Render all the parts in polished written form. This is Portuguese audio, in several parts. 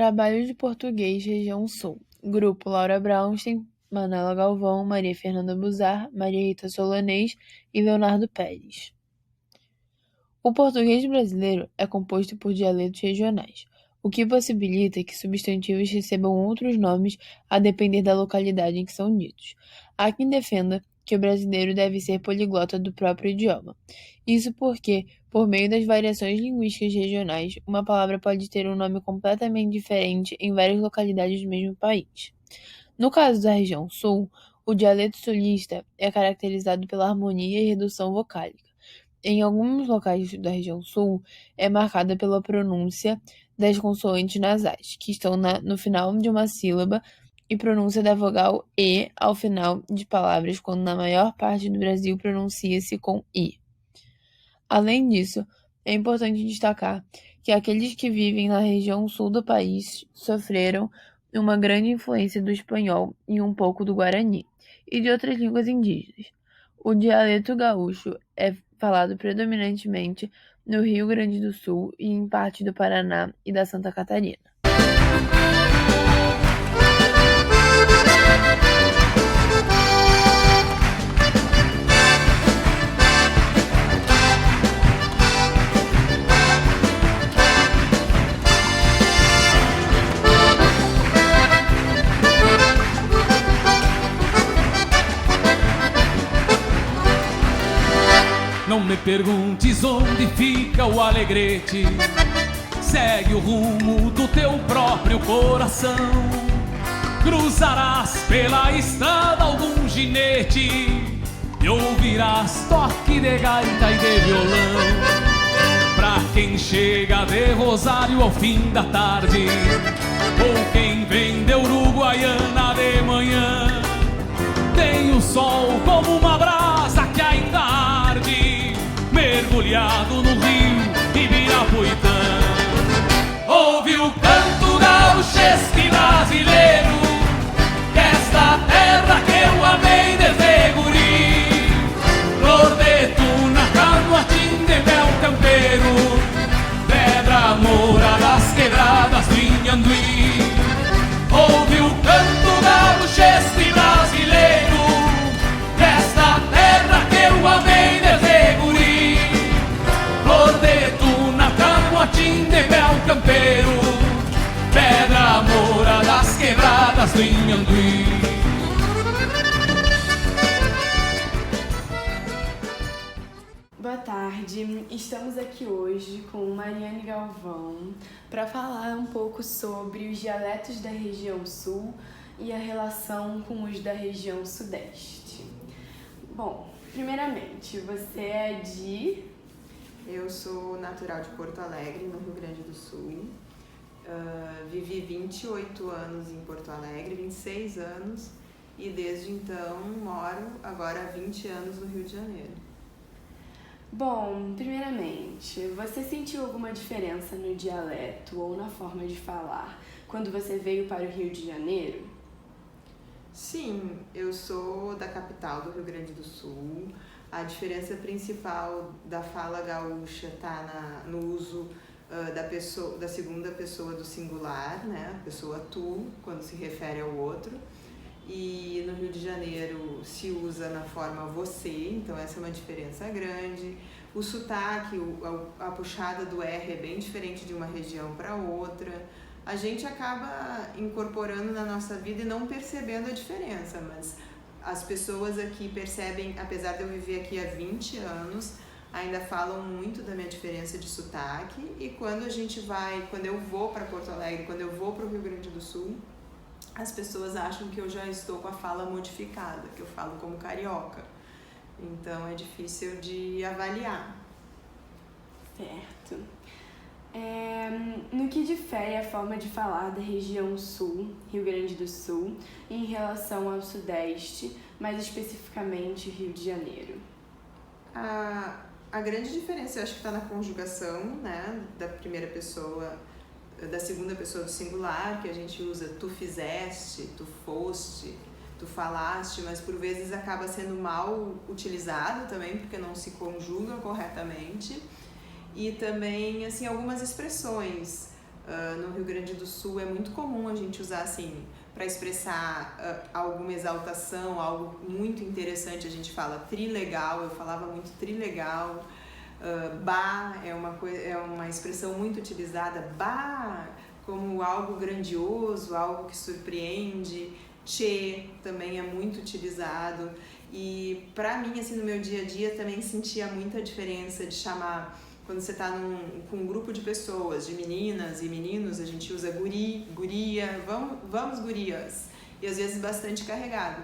Trabalho de Português, Região Sul. Grupo Laura Braunstein, Manuela Galvão, Maria Fernanda Buzar, Maria Rita Solanês e Leonardo Pérez. O português brasileiro é composto por dialetos regionais, o que possibilita que substantivos recebam outros nomes a depender da localidade em que são ditos. Há quem defenda que o brasileiro deve ser poliglota do próprio idioma. Isso porque, por meio das variações linguísticas regionais, uma palavra pode ter um nome completamente diferente em várias localidades do mesmo país. No caso da região sul, o dialeto sulista é caracterizado pela harmonia e redução vocálica. Em alguns locais da região sul, é marcada pela pronúncia das consoantes nasais, que estão no final de uma sílaba, e pronúncia da vogal E ao final de palavras, quando na maior parte do Brasil pronuncia-se com I. Além disso, é importante destacar que aqueles que vivem na região sul do país sofreram uma grande influência do espanhol e um pouco do guarani, e de outras línguas indígenas. O dialeto gaúcho é falado predominantemente no Rio Grande do Sul e em parte do Paraná e da Santa Catarina. Não me perguntes onde fica o Alegrete, segue o rumo do teu próprio coração. Cruzarás pela estrada algum ginete e ouvirás toque de gaita e de violão. Pra quem chega de Rosário ao fim da tarde, ou quem vem de Uruguaiana de manhã, tem o sol como uma brasa que ainda arde, mergulhado no rio Ibirapuitã. Ouve o canto gauchesque brasileiro, desta terra que eu amei desde guri. Flor de tuna, canoatim de mel campeiro, pedra moura das quebradas do Inhambuí. Ouve o canto gauchesque brasileiro, desta terra que eu amei desde guri. Flor de tuna, canoatim de mel campeiro, pedra moura das quebradas do Inhambuí. Boa tarde, estamos aqui hoje com Mariane Galvão para falar um pouco sobre os dialetos da região sul e a relação com os da região sudeste. Bom, primeiramente, você é de... Eu sou natural de Porto Alegre, no Rio Grande do Sul. Vivi 28 anos em Porto Alegre, 26 anos, e desde então moro agora há 20 anos no Rio de Janeiro. Bom, primeiramente, você sentiu alguma diferença no dialeto ou na forma de falar quando você veio para o Rio de Janeiro? Sim, eu sou da capital do Rio Grande do Sul. A diferença principal da fala gaúcha está no uso da segunda pessoa do singular, né? A pessoa tu, quando se refere ao outro. E no Rio de Janeiro se usa na forma você, então essa é uma diferença grande. O sotaque, a puxada do R é bem diferente de uma região para outra. A gente acaba incorporando na nossa vida e não percebendo a diferença, mas as pessoas aqui percebem, apesar de eu viver aqui há 20 anos, ainda falam muito da minha diferença de sotaque. E quando eu vou para Porto Alegre, quando eu vou para o Rio Grande do Sul, as pessoas acham que eu já estou com a fala modificada, que eu falo como carioca. Então é difícil de avaliar. Certo. No que difere a forma de falar da região sul, Rio Grande do Sul, em relação ao sudeste, mais especificamente Rio de Janeiro? A grande diferença eu acho que está na conjugação, né, da segunda pessoa do singular, que a gente usa tu fizeste, tu foste, tu falaste, mas por vezes acaba sendo mal utilizado também, porque não se conjuga corretamente. E também, assim, algumas expressões. No Rio Grande do Sul é muito comum a gente usar assim, para expressar alguma exaltação, algo muito interessante, a gente fala trilegal, eu falava muito trilegal. Bah é uma expressão muito utilizada, bah, como algo grandioso, algo que surpreende. Tchê também é muito utilizado. E pra mim, assim, no meu dia a dia também sentia muita diferença de chamar, quando você tá com um grupo de pessoas, de meninas e meninos, a gente usa guri, guria, vamos gurias, e às vezes bastante carregado.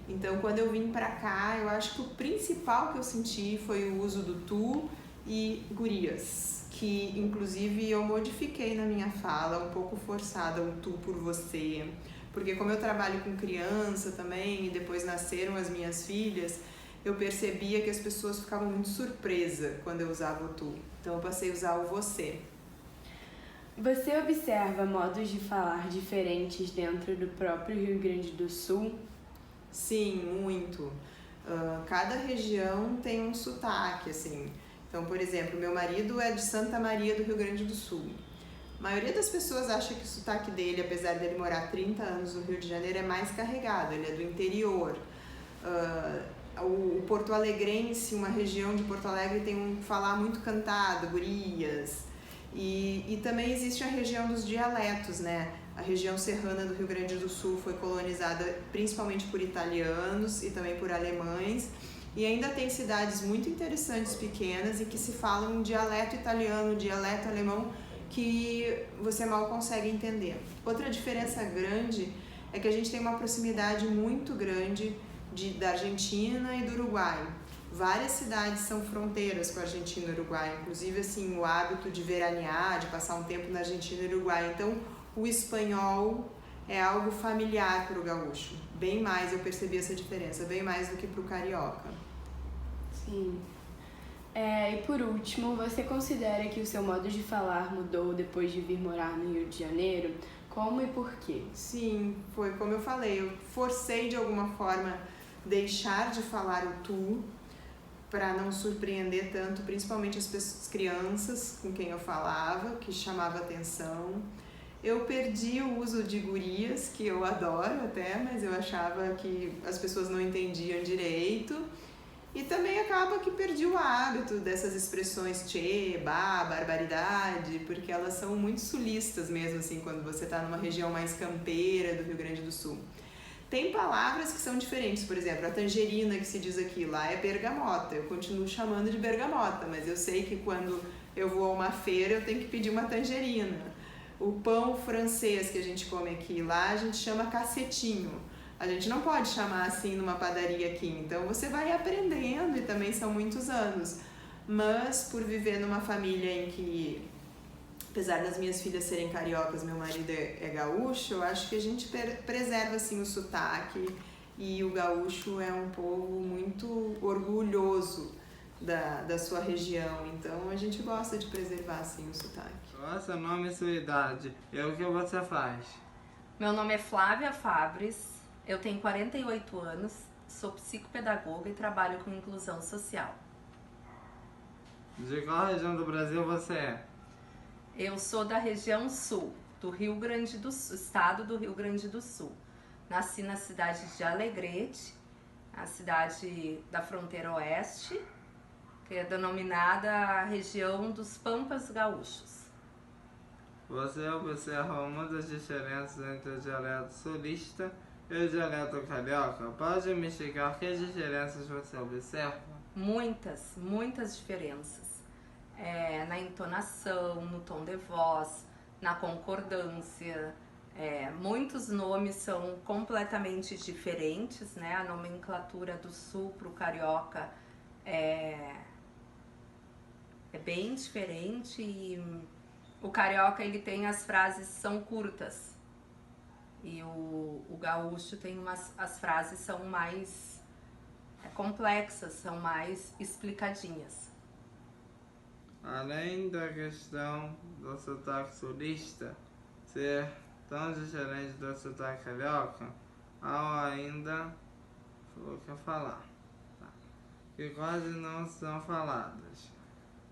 Então, quando eu vim pra cá, eu acho que o principal que eu senti foi o uso do tu e gurias, que inclusive eu modifiquei na minha fala, um pouco forçada, o tu por você, porque como eu trabalho com criança também e depois nasceram as minhas filhas, eu percebia que as pessoas ficavam muito surpresas quando eu usava o tu, então eu passei a usar o você. Você observa modos de falar diferentes dentro do próprio Rio Grande do Sul? Sim, muito. Cada região tem um sotaque, assim. Então, por exemplo, meu marido é de Santa Maria do Rio Grande do Sul. A maioria das pessoas acha que o sotaque dele, apesar dele morar 30 anos no Rio de Janeiro, é mais carregado, ele é do interior. O Porto Alegrense, uma região de Porto Alegre, tem um falar muito cantado, gurias. E também existe a região dos dialetos, né? A região serrana do Rio Grande do Sul foi colonizada principalmente por italianos e também por alemães. E ainda tem cidades muito interessantes, pequenas, e que se falam um dialeto italiano, um dialeto alemão, que você mal consegue entender. Outra diferença grande é que a gente tem uma proximidade muito grande da Argentina e do Uruguai. Várias cidades são fronteiras com a Argentina e o Uruguai, inclusive assim, o hábito de veranear, de passar um tempo na Argentina e no Uruguai. Então, o espanhol é algo familiar para o gaúcho. Bem mais, eu percebi essa diferença, bem mais do que para o carioca. Sim. E por último, você considera que o seu modo de falar mudou depois de vir morar no Rio de Janeiro? Como e por quê? Sim, foi como eu falei, eu forcei de alguma forma deixar de falar o tu para não surpreender tanto, principalmente as crianças com quem eu falava, que chamava atenção. Eu perdi o uso de gurias, que eu adoro até, mas eu achava que as pessoas não entendiam direito. E também acaba que perdi o hábito dessas expressões tchê, bah, barbaridade, porque elas são muito sulistas mesmo, assim, quando você está numa região mais campeira do Rio Grande do Sul. Tem palavras que são diferentes, por exemplo, a tangerina que se diz aqui, lá é bergamota, eu continuo chamando de bergamota, mas eu sei que quando eu vou a uma feira eu tenho que pedir uma tangerina. O pão francês que a gente come aqui, lá a gente chama cacetinho. A gente não pode chamar assim numa padaria aqui, então você vai aprendendo e também são muitos anos. Mas por viver numa família em que, apesar das minhas filhas serem cariocas, meu marido é gaúcho, eu acho que a gente preserva assim o sotaque, e o gaúcho é um povo muito orgulhoso da sua região, então a gente gosta de preservar assim o sotaque. Qual seu nome e sua idade? E o que você faz? Meu nome é Flávia Fabres, eu tenho 48 anos, sou psicopedagoga e trabalho com inclusão social. De qual região do Brasil você é? Eu sou da região sul, do Rio Grande do Sul, estado do Rio Grande do Sul. Nasci na cidade de Alegrete, a cidade da fronteira oeste, que é denominada a região dos Pampas Gaúchos. Você observa muitas diferenças entre o dialeto sulista e o dialeto carioca. Pode me explicar que diferenças você observa? Muitas diferenças. Na entonação, no tom de voz, na concordância. Muitos nomes são completamente diferentes, né? A nomenclatura do sul para o carioca é bem diferente, e o carioca ele tem as frases são curtas e o gaúcho tem as frases são mais complexas, são mais explicadinhas. Além da questão do sotaque sulista ser tão diferente do sotaque carioca, há ainda o que falar, tá? Que quase não são faladas.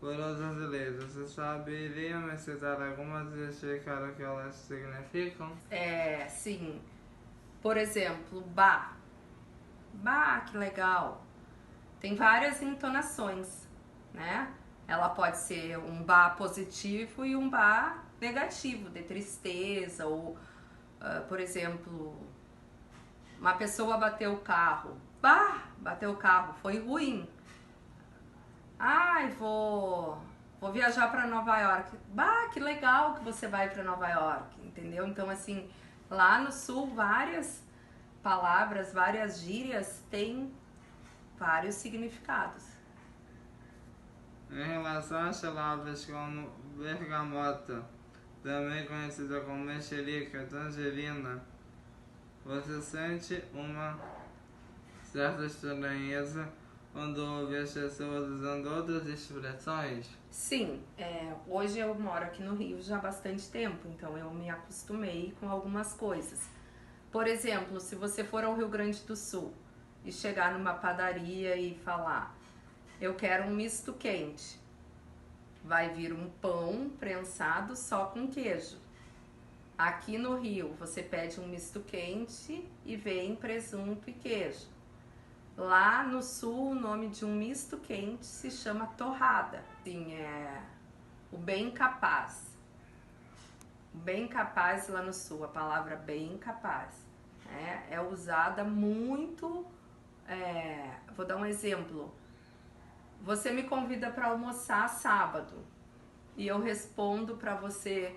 por outras letras. Você saberia me citar algumas e explicar o que elas significam? Sim. Por exemplo, ba. Ba, que legal. Tem várias entonações, né? Ela pode ser um ba positivo e um ba negativo, de tristeza, ou, por exemplo, uma pessoa bateu o carro. Bah, bateu o carro, foi ruim. Ai, vou viajar para Nova York. Bah, que legal que você vai para Nova York, entendeu? Então, assim, lá no sul, várias palavras, várias gírias têm vários significados. Em relação às palavras como bergamota, também conhecida como mexerica, tangerina, você sente uma certa estranheza quando ouve as pessoas usando outras expressões? Sim, hoje eu moro aqui no Rio já há bastante tempo, então eu me acostumei com algumas coisas. Por exemplo, se você for ao Rio Grande do Sul e chegar numa padaria e falar, eu quero um misto quente, vai vir um pão prensado só com queijo. Aqui no Rio, você pede um misto quente e vem presunto e queijo. Lá no sul, o nome de um misto quente se chama torrada. Sim, é o bem capaz. O bem capaz lá no sul, a palavra bem capaz, é usada muito. Vou dar um exemplo. Você me convida para almoçar sábado e eu respondo para você: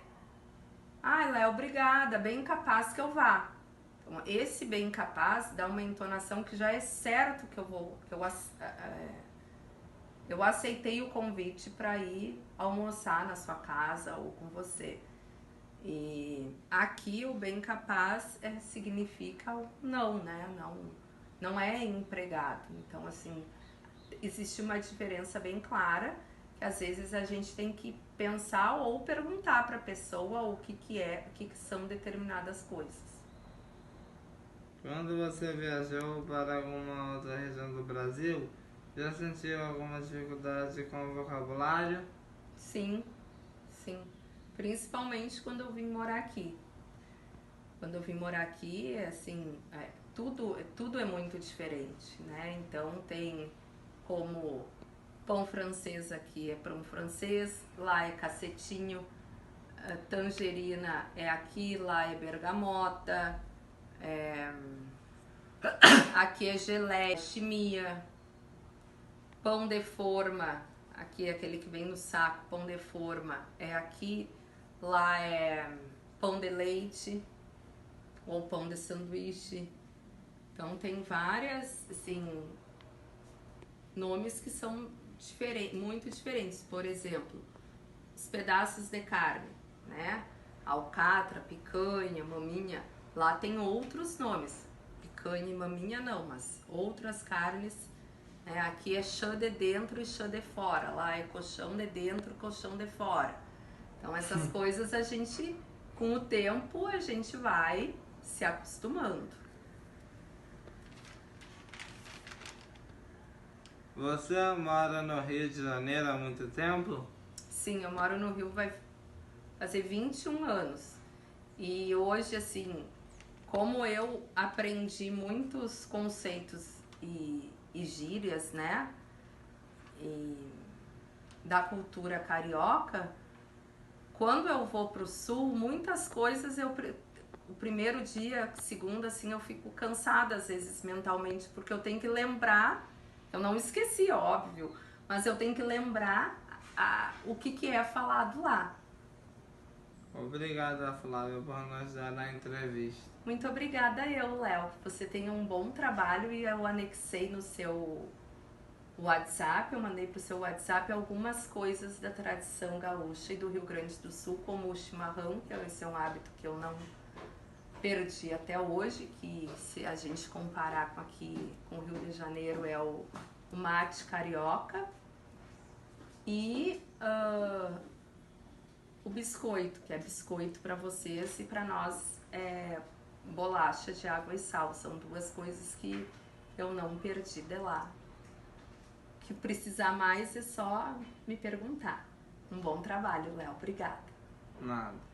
ai, Léo, obrigada, bem capaz que eu vá. Então, esse bem capaz dá uma entonação que já é certo que eu aceitei o convite para ir almoçar na sua casa ou com você. E aqui o bem capaz significa o não, né? Não é empregado. Então, assim, existe uma diferença bem clara que às vezes a gente tem que pensar ou perguntar para a pessoa o que são determinadas coisas. Quando você viajou para alguma outra região do Brasil, já sentiu alguma dificuldade com o vocabulário? Sim. Principalmente quando eu vim morar aqui. Quando eu vim morar aqui, assim, tudo é muito diferente, né? Então tem como pão francês aqui é pão francês, lá é cacetinho, tangerina é aqui, lá é bergamota, aqui é geleia, chimia, pão de forma, aqui é aquele que vem no saco, pão de forma é aqui, lá é pão de leite ou pão de sanduíche. Então tem várias, assim, nomes que são muito diferentes. Por exemplo, os pedaços de carne, né? Alcatra, picanha, maminha. Lá tem outros nomes. Picanha e maminha não, mas outras carnes. Aqui é chã de dentro e chã de fora. Lá é colchão de dentro, colchão de fora. Então essas coisas a gente, com o tempo, a gente vai se acostumando. Você mora no Rio de Janeiro há muito tempo? Sim, eu moro no Rio, vai fazer 21 anos. E hoje, assim, como eu aprendi muitos conceitos e gírias, né? Da cultura carioca, quando eu vou pro sul, muitas coisas o primeiro dia, segundo, assim, eu fico cansada às vezes mentalmente, porque eu tenho que lembrar. Eu não esqueci, óbvio, mas eu tenho que lembrar o que é falado lá. Obrigada, Flávia, por nos dar a entrevista. Muito obrigada Léo. Você tem um bom trabalho e eu anexei no seu WhatsApp, eu mandei pro seu WhatsApp algumas coisas da tradição gaúcha e do Rio Grande do Sul, como o chimarrão, que esse é um hábito que eu não perdi até hoje, que se a gente comparar com aqui com o Rio de Janeiro é o mate carioca, e o biscoito, que é biscoito para vocês e para nós é bolacha de água e sal. São duas coisas que eu não perdi de lá. que precisar mais é só me perguntar. Um bom trabalho, Léo. Obrigada. Nada.